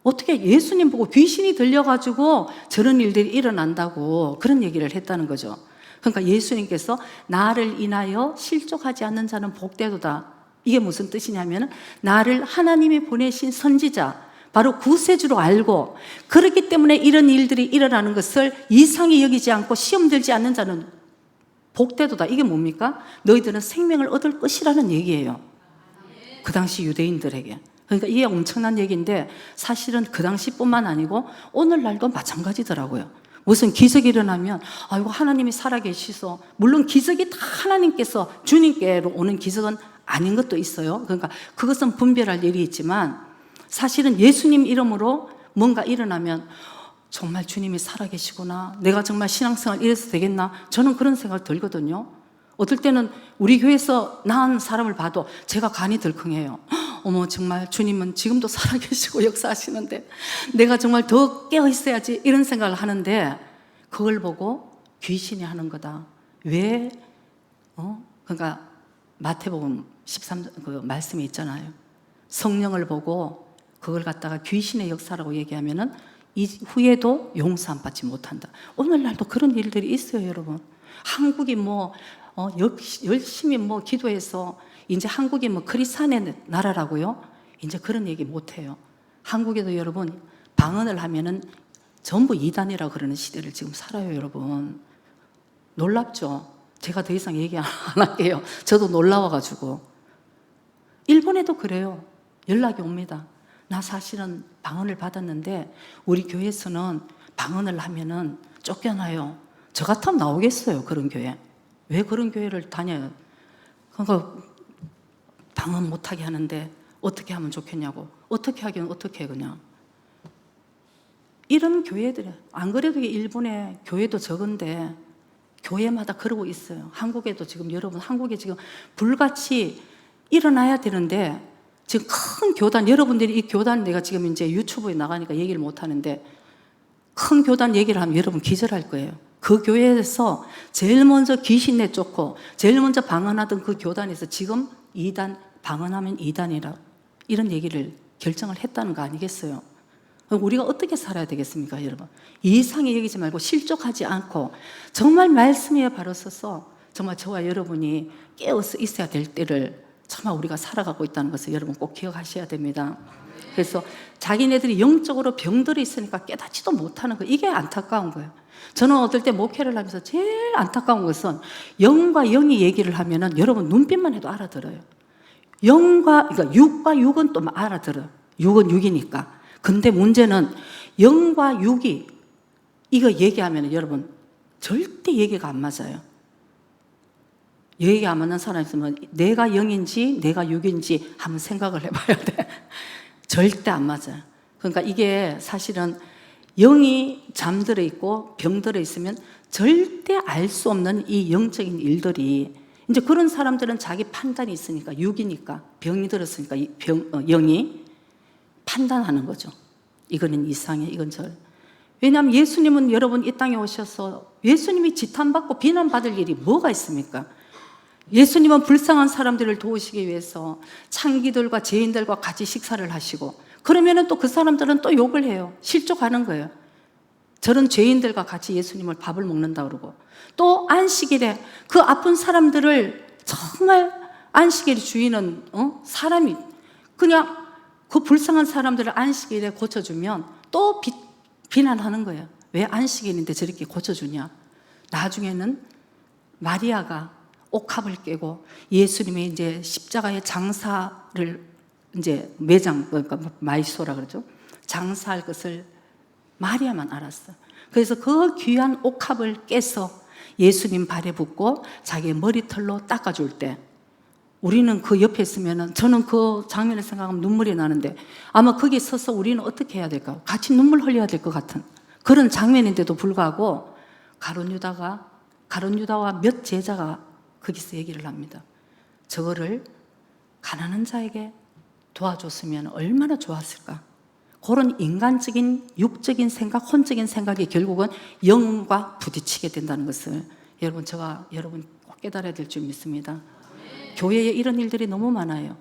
어떻게 예수님 보고 귀신이 들려가지고 저런 일들이 일어난다고 그런 얘기를 했다는 거죠. 그러니까 예수님께서 나를 인하여 실족하지 않는 자는 복되도다. 이게 무슨 뜻이냐면 나를 하나님이 보내신 선지자, 바로 구세주로 알고 그렇기 때문에 이런 일들이 일어나는 것을 이상히 여기지 않고 시험 들지 않는 자는 복되도다. 이게 뭡니까? 너희들은 생명을 얻을 것이라는 얘기예요. 그 당시 유대인들에게. 그러니까 이게 엄청난 얘기인데 사실은 그 당시뿐만 아니고 오늘날도 마찬가지더라고요. 무슨 기적이 일어나면 아이고 하나님이 살아계시소. 물론 기적이 다 하나님께서 주님께로 오는 기적은 아닌 것도 있어요. 그러니까 그것은 분별할 일이 있지만 사실은 예수님 이름으로 뭔가 일어나면 정말 주님이 살아계시구나. 내가 정말 신앙생활 이래서 되겠나? 저는 그런 생각 들거든요. 어떨 때는 우리 교회에서 낳은 사람을 봐도 제가 간이 덜컹해요. 어머 정말 주님은 지금도 살아계시고 역사하시는데 내가 정말 더 깨어 있어야지 이런 생각을 하는데 그걸 보고 귀신이 하는 거다. 왜? 그러니까 마태복음 13장 그 말씀이 있잖아요. 성령을 보고 그걸 갖다가 귀신의 역사라고 얘기하면은 이 후에도 용서 안 받지 못한다. 오늘날도 그런 일들이 있어요, 여러분. 한국이 열심히 기도해서 이제 한국이 크리스찬의 나라라고요? 이제 그런 얘기 못 해요. 한국에도 여러분 방언을 하면은 전부 이단이라고 그러는 시대를 지금 살아요, 여러분. 놀랍죠? 제가 더 이상 얘기 안 할게요. 저도 놀라워가지고. 일본에도 그래요. 연락이 옵니다. 나 사실은 방언을 받았는데 우리 교회에서는 방언을 하면은 쫓겨나요. 저 같으면 나오겠어요, 그런 교회. 왜 그런 교회를 다녀요? 그러니까 방언 못하게 하는데 어떻게 하면 좋겠냐고. 어떻게 하긴 어떻게 해 그냥. 이런 교회들이 안 그래도 일본에 교회도 적은데 교회마다 그러고 있어요. 한국에도 지금 여러분 한국에 지금 불같이 일어나야 되는데 지금 큰 교단, 여러분들이 이 교단 내가 지금 이제 유튜브에 나가니까 얘기를 못 하는데 큰 교단 얘기를 하면 여러분 기절할 거예요. 그 교회에서 제일 먼저 귀신 내쫓고 제일 먼저 방언하던 그 교단에서 지금 이단, 방언하면 이단이라 이런 얘기를 결정을 했다는 거 아니겠어요? 우리가 어떻게 살아야 되겠습니까, 여러분? 이상히 여기지 말고 실족하지 않고 정말 말씀 위에 바로 서서 정말 저와 여러분이 깨어서 있어야 될 때를 정말 우리가 살아가고 있다는 것을 여러분 꼭 기억하셔야 됩니다. 그래서 자기네들이 영적으로 병들어 있으니까 깨닫지도 못하는 거, 이게 안타까운 거예요. 저는 어떨 때 목회를 하면서 제일 안타까운 것은 영과 영이 얘기를 하면은 여러분 눈빛만 해도 알아들어요. 그러니까 육과 육은 또 알아들어요. 육은 육이니까. 근데 문제는 영과 육이 이거 얘기하면 여러분 절대 얘기가 안 맞아요. 얘기 안 맞는 사람이 있으면 내가 영인지 내가 육인지 한번 생각을 해봐야 돼. 절대 안 맞아요. 그러니까 이게 사실은 영이 잠들어 있고 병들어 있으면 절대 알 수 없는 이 영적인 일들이 이제 그런 사람들은 자기 판단이 있으니까 육이니까 병이 들었으니까 영이 판단하는 거죠. 이거는 이상해, 이건 절. 왜냐하면 예수님은 여러분 이 땅에 오셔서 예수님이 지탄받고 비난받을 일이 뭐가 있습니까? 예수님은 불쌍한 사람들을 도우시기 위해서 창기들과 죄인들과 같이 식사를 하시고 그러면은 또 그 사람들은 또 욕을 해요. 실족하는 거예요. 저런 죄인들과 같이 예수님을 밥을 먹는다 그러고 또 안식일에 그 아픈 사람들을 정말 안식일 주인은 사람이 그냥 그 불쌍한 사람들을 안식일에 고쳐주면 또 비난하는 거예요. 왜 안식일인데 저렇게 고쳐주냐. 나중에는 마리아가 옥합을 깨고 예수님의 이제 십자가의 장사를 이제 매장, 그러니까 마이소라 그러죠. 장사할 것을 마리아만 알았어. 그래서 그 귀한 옥합을 깨서 예수님 발에 붓고 자기의 머리털로 닦아줄 때 우리는 그 옆에 있으면은, 저는 그 장면을 생각하면 눈물이 나는데 아마 거기 서서 우리는 어떻게 해야 될까? 같이 눈물 흘려야 될 것 같은 그런 장면인데도 불구하고 가룟 유다와 몇 제자가 거기서 얘기를 합니다. 저거를 가난한 자에게 도와줬으면 얼마나 좋았을까? 그런 인간적인, 육적인 생각, 혼적인 생각이 결국은 영과 부딪히게 된다는 것을 여러분 꼭 깨달아야 될 줄 믿습니다. 교회에 이런 일들이 너무 많아요.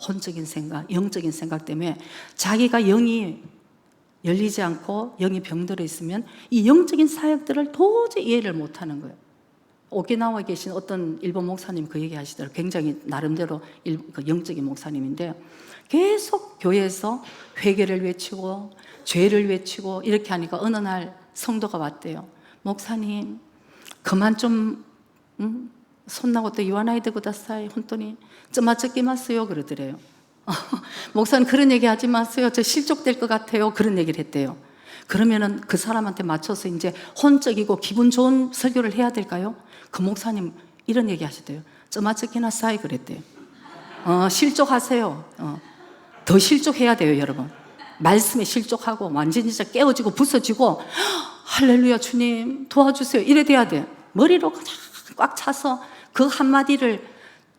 혼적인 생각, 영적인 생각 때문에 자기가 영이 열리지 않고 영이 병들어 있으면 이 영적인 사역들을 도저히 이해를 못하는 거예요. 오키나와에 계신 어떤 일본 목사님 그 얘기 하시더라고요. 굉장히 나름대로 영적인 목사님인데 계속 교회에서 회개를 외치고 죄를 외치고 이렇게 하니까 어느 날 성도가 왔대요. 목사님, 그만 좀 손나고 또 이와나이데 구다사이 혼돈이 좀 맞추기마스요 그러더래요. 목사님 그런 얘기 하지 마세요. 저 실족될 것 같아요. 그런 얘기를 했대요. 그러면은 그 사람한테 맞춰서 이제 혼적이고 기분 좋은 설교를 해야 될까요? 그 목사님 이런 얘기 하시대요. 좀 맞추기나 사이 그랬대요. 실족하세요. 더 실족해야 돼요, 여러분. 말씀에 실족하고 완전히 진짜 깨어지고 부서지고 할렐루야 주님 도와주세요 이래 돼야 돼. 머리로 꽉 차서 그 한마디를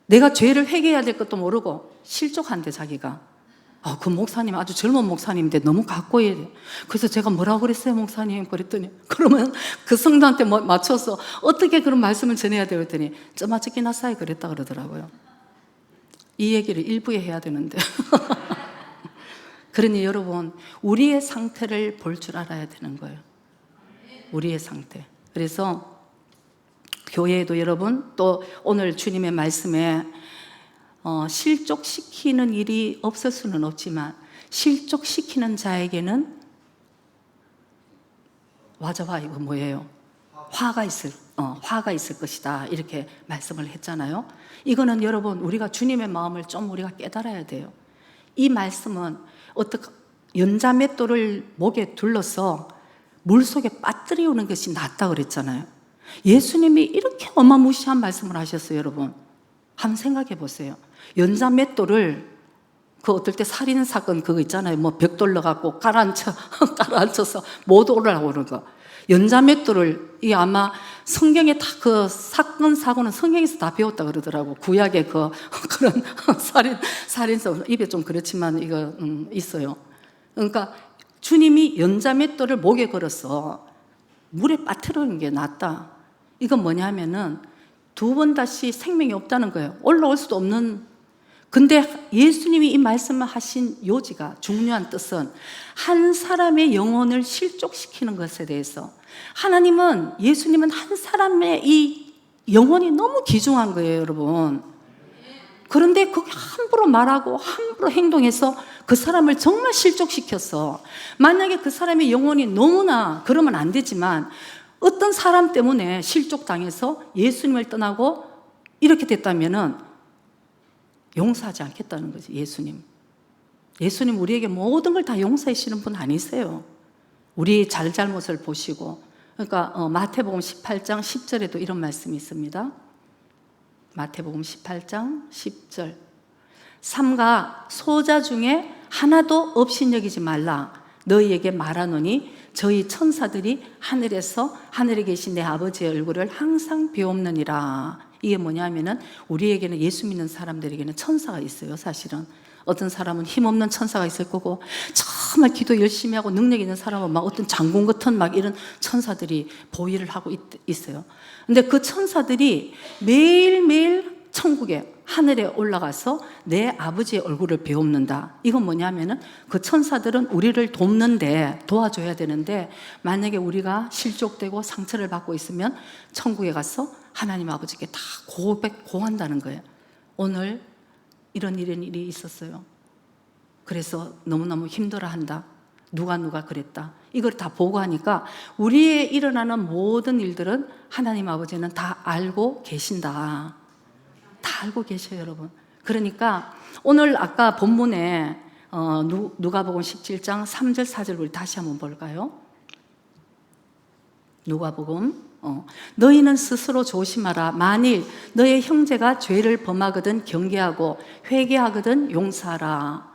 내가 죄를 회개해야 될 것도 모르고 실족한대 자기가. 그 목사님 아주 젊은 목사님인데 너무 가까이 돼. 그래서 제가 뭐라고 그랬어요 목사님 그랬더니 그러면 그 성도한테 맞춰서 어떻게 그런 말씀을 전해야 돼요 그랬더니 쩌마ጭ기나 싸이 그랬다 그러더라고요. 이 얘기를 일부에 해야 되는데 그러니 여러분 우리의 상태를 볼 줄 알아야 되는 거예요. 우리의 상태. 그래서 교회에도 여러분 또 오늘 주님의 말씀에 실족시키는 일이 없을 수는 없지만 실족시키는 자에게는 와자와 이거 뭐예요? 화가 있을 것이다 이렇게 말씀을 했잖아요. 이거는 여러분 우리가 주님의 마음을 좀 우리가 깨달아야 돼요. 이 말씀은 어떻게 연자맷돌을 목에 둘러서 물속에 빠뜨리우는 것이 낫다 그랬잖아요. 예수님이 이렇게 어마무시한 말씀을 하셨어요. 여러분 한번 생각해 보세요. 연자맷돌을 어떨 때 살인 사건 그거 있잖아요. 뭐 벽돌 넣어갖고 깔아앉혀서 못 올라오는 거. 연자맷돌을 이 아마 성경에 다 그 사건 사고는 성경에서 다 배웠다 그러더라고. 구약의 그런 살인사 입에 좀 그렇지만 이거 있어요. 그러니까 주님이 연자맷돌을 목에 걸어서 물에 빠뜨리는 게 낫다. 이건 뭐냐면은 두 번 다시 생명이 없다는 거예요. 올라올 수도 없는. 근데 예수님이 이 말씀을 하신 요지가 중요한 뜻은 한 사람의 영혼을 실족시키는 것에 대해서 예수님은 한 사람의 이 영혼이 너무 귀중한 거예요, 여러분. 그런데 그게 함부로 말하고 함부로 행동해서 그 사람을 정말 실족시켰어. 만약에 그 사람의 영혼이 너무나 그러면 안 되지만 어떤 사람 때문에 실족당해서 예수님을 떠나고 이렇게 됐다면은 용서하지 않겠다는 거지. 예수님 우리에게 모든 걸 다 용서하시는 분 아니세요. 우리 잘잘못을 보시고. 그러니까 마태복음 18장 10절에도 이런 말씀이 있습니다. 마태복음 18장 10절 삼가 소자 중에 하나도 업신여기지 말라 너희에게 말하노니 저희 천사들이 하늘에 계신 내 아버지의 얼굴을 항상 비옵느니라. 이게 뭐냐면은 우리에게는 예수 믿는 사람들에게는 천사가 있어요. 사실은 어떤 사람은 힘없는 천사가 있을 거고 정말 기도 열심히 하고 능력 있는 사람은 막 어떤 장군 같은 막 이런 천사들이 보위를 하고 있어요. 근데 그 천사들이 매일매일 천국에 하늘에 올라가서 내 아버지의 얼굴을 배웁는다. 이건 뭐냐면은 그 천사들은 우리를 도와줘야 되는데 만약에 우리가 실족되고 상처를 받고 있으면 천국에 가서 하나님 아버지께 다 고한다는 거예요. 오늘 이런 일이 있었어요. 그래서 너무너무 힘들어한다. 누가 그랬다. 이걸 다 보고하니까 우리의 일어나는 모든 일들은 하나님 아버지는 다 알고 계신다. 다 알고 계셔요, 여러분. 그러니까 오늘 아까 본문에 누가복음 17장 3절 4절 우리 다시 한번 볼까요? 누가복음 너희는 스스로 조심하라. 만일 너의 형제가 죄를 범하거든 경계하고 회개하거든 용서하라.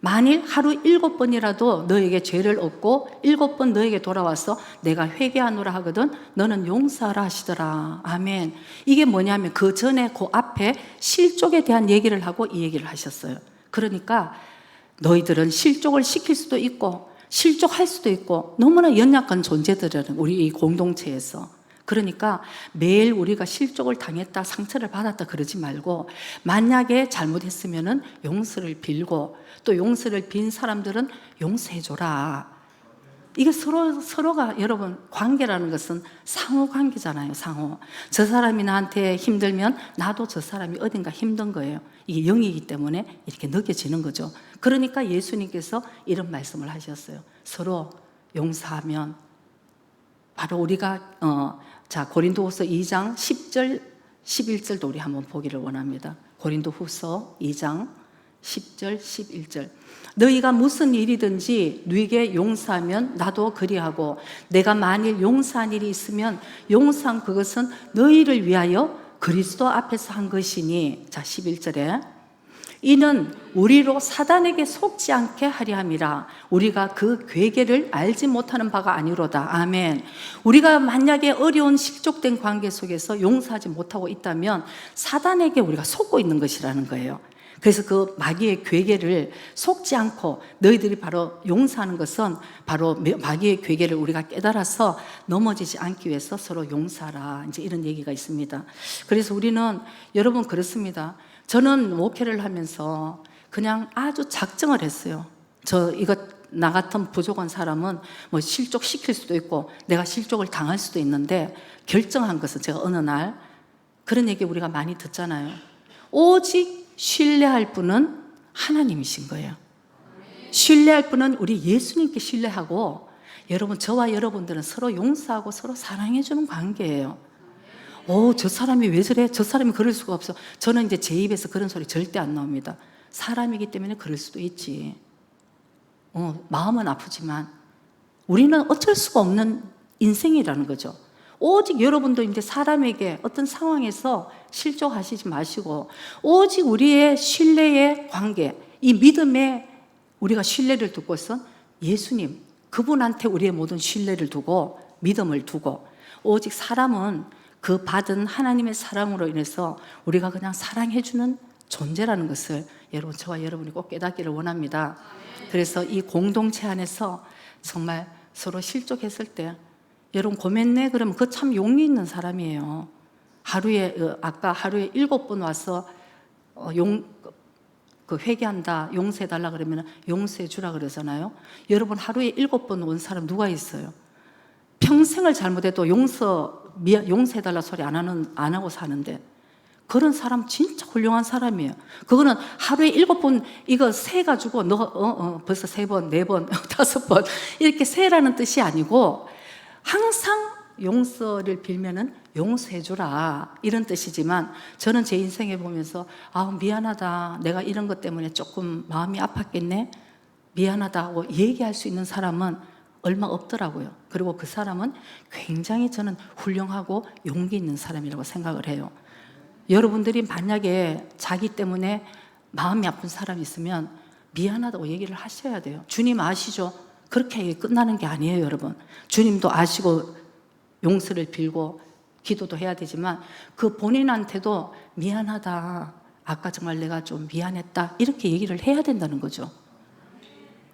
만일 하루 7번이라도 너에게 죄를 얻고 7번 너에게 돌아와서 내가 회개하노라 하거든 너는 용서하라 하시더라. 아멘. 이게 뭐냐면 그 전에 그 앞에 실족에 대한 얘기를 하고 이 얘기를 하셨어요. 그러니까 너희들은 실족을 시킬 수도 있고 실족할 수도 있고 너무나 연약한 존재들은 우리 이 공동체에서, 그러니까 매일 우리가 실족을 당했다 상처를 받았다 그러지 말고 만약에 잘못했으면 용서를 빌고 또 용서를 빈 사람들은 용서해줘라. 이게 서로가 여러분 관계라는 것은 상호 관계잖아요. 상호. 저 사람이 나한테 힘들면 나도 저 사람이 어딘가 힘든 거예요. 이게 영이기 때문에 이렇게 느껴지는 거죠. 그러니까 예수님께서 이런 말씀을 하셨어요. 서로 용서하면 바로 우리가 고린도후서 2장 10절 11절도 우리 한번 보기를 원합니다. 고린도후서 2장 10절 11절 너희가 무슨 일이든지 누이에게 용서하면 나도 그리하고 내가 만일 용서한 일이 있으면 용서한 그것은 너희를 위하여 그리스도 앞에서 한 것이니. 자 11절에 이는 우리로 사단에게 속지 않게 하려 함이라. 우리가 그 괴계를 알지 못하는 바가 아니로다. 아멘. 우리가 만약에 어려운 실족된 관계 속에서 용서하지 못하고 있다면 사단에게 우리가 속고 있는 것이라는 거예요. 그래서 그 마귀의 괴계를 속지 않고 너희들이 바로 용서하는 것은 바로 마귀의 괴계를 우리가 깨달아서 넘어지지 않기 위해서 서로 용서하라. 이제 이런 얘기가 있습니다. 그래서 우리는 여러분 그렇습니다. 저는 목회를 하면서 그냥 아주 작정을 했어요. 나 같은 부족한 사람은 뭐 실족시킬 수도 있고 내가 실족을 당할 수도 있는데 결정한 것은 제가 어느 날 그런 얘기 우리가 많이 듣잖아요. 오직 신뢰할 분은 하나님이신 거예요. 신뢰할 분은 우리 예수님께 신뢰하고 여러분 저와 여러분들은 서로 용서하고 서로 사랑해 주는 관계예요. 저 사람이 왜 저래? 저 사람이 그럴 수가 없어. 저는 이제 제 입에서 그런 소리 절대 안 나옵니다. 사람이기 때문에 그럴 수도 있지. 마음은 아프지만 우리는 어쩔 수가 없는 인생이라는 거죠. 오직 여러분도 이제 사람에게 어떤 상황에서 실족하시지 마시고 오직 우리의 신뢰의 관계, 이 믿음에 우리가 신뢰를 두고선 예수님, 그분한테 우리의 모든 신뢰를 두고 믿음을 두고 오직 사람은 그 받은 하나님의 사랑으로 인해서 우리가 그냥 사랑해주는 존재라는 것을 여러분, 저와 여러분이 꼭 깨닫기를 원합니다. 그래서 이 공동체 안에서 정말 서로 실족했을 때 여러분 고맙네 그러면 그 참 용기 있는 사람이에요. 아까 하루에 7번 와서 회개한다, 용서해달라 그러면 용서해 주라 그러잖아요. 여러분 하루에 7번 온 사람 누가 있어요? 평생을 잘못해도 용서해달라 소리 안 하고 사는데 그런 사람 진짜 훌륭한 사람이에요. 그거는 하루에 7번 이거 세가지고 벌써 3번, 4번, 5번 이렇게 세라는 뜻이 아니고 항상 용서를 빌면은 용서해주라 이런 뜻이지만 저는 제 인생에 보면서 미안하다, 내가 이런 것 때문에 조금 마음이 아팠겠네, 미안하다고 얘기할 수 있는 사람은 얼마 없더라고요. 그리고 그 사람은 굉장히 저는 훌륭하고 용기 있는 사람이라고 생각을 해요. 여러분들이 만약에 자기 때문에 마음이 아픈 사람이 있으면 미안하다고 얘기를 하셔야 돼요. 주님 아시죠? 그렇게 끝나는 게 아니에요, 여러분. 주님도 아시고 용서를 빌고 기도도 해야 되지만 그 본인한테도 미안하다, 아까 정말 내가 좀 미안했다 이렇게 얘기를 해야 된다는 거죠.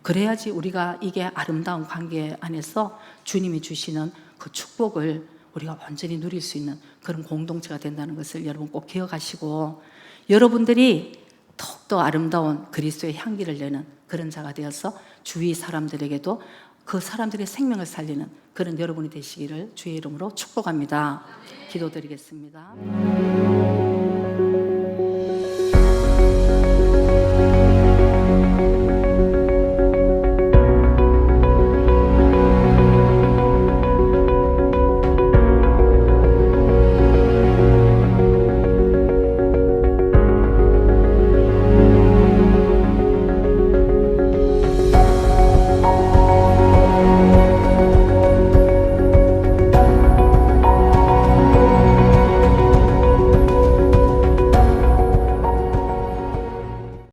그래야지 우리가 이게 아름다운 관계 안에서 주님이 주시는 그 축복을 우리가 완전히 누릴 수 있는 그런 공동체가 된다는 것을 여러분 꼭 기억하시고 여러분들이 더욱더 아름다운 그리스도의 향기를 내는 그런 자가 되어서 주위 사람들에게도 그 사람들의 생명을 살리는 그런 여러분이 되시기를 주의 이름으로 축복합니다. 기도드리겠습니다.